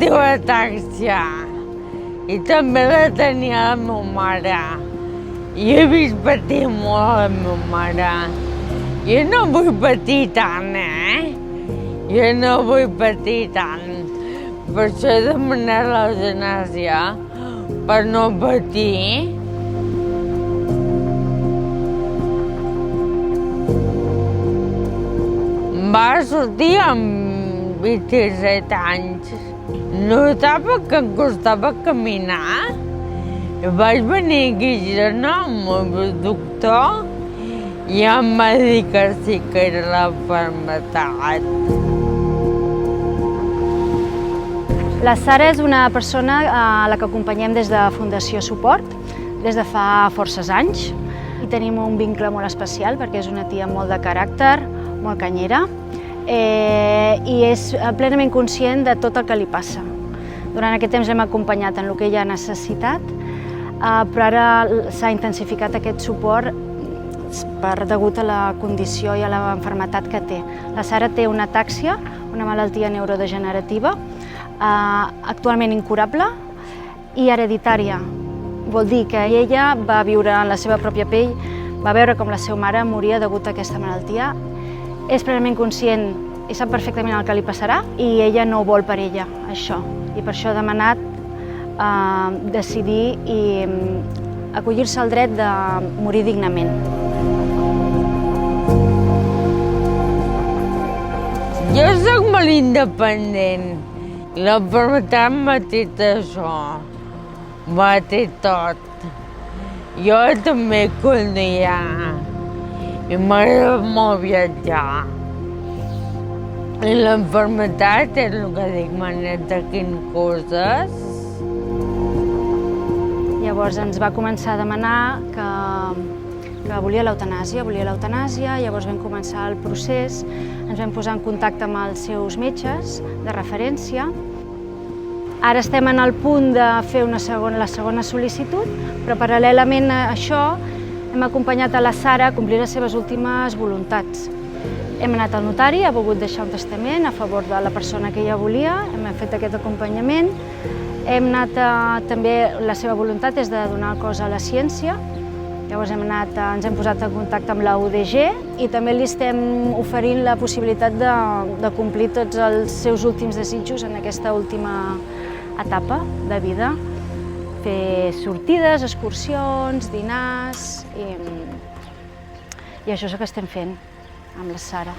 diu atàxia i també la tenia la meva mare. Jo he vist patir molt la meva mare. Jo no vull patir tant, Jo no vull patir tant. Per això he demanat l'eutanàsia, per no patir. Va sortir amb 27 anys. Notava que em costava caminar. Vaig venir aquí a Girona amb el doctor i em va dir que sí que era la malaltia. La Sara és una persona a la que acompanyem des de Fundació Suport, des de fa forces anys. I tenim un vincle molt especial perquè és una tia molt de caràcter, molt canyera, i és plenament conscient de tot el que li passa. Durant aquest temps l'hem acompanyat en el que ella ha necessitat, però ara s'ha intensificat aquest suport degut a la condició i a la malaltia que té. La Sara té una atàxia, una malaltia neurodegenerativa, actualment incurable i hereditària. Vol dir que ella va viure en la seva pròpia pell, va veure com la seva mare moria degut a aquesta malaltia, és plenament conscient i sap perfectament el que li passarà i ella no ho vol per ella, això. I per això ha demanat decidir i acollir-se al dret de morir dignament. Jo soc molt independent. La malaltia m'ha dit això, m'ha dit tot. Jo també conduïa i m'agrada molt viatjar. I la malaltia és el que dic, m'ha anat taquint coses. Llavors ens va començar a demanar que volia l'eutanàsia, llavors vam començar el procés, ens vam posar en contacte amb els seus metges de referència. Ara estem en el punt de fer la segona sol·licitud, però paral·lelament a això hem acompanyat a la Sara a complir les seves últimes voluntats. Hem anat al notari, ha volgut deixar un testament a favor de la persona que ella volia, hem fet aquest acompanyament. També la seva voluntat és de donar el cos a la ciència. Llavors ens hem posat en contacte amb la UDG i també li estem oferint la possibilitat de complir tots els seus últims desitjos en aquesta última etapa de vida. Fer sortides, excursions, dinars i això és el que estem fent amb la Sara.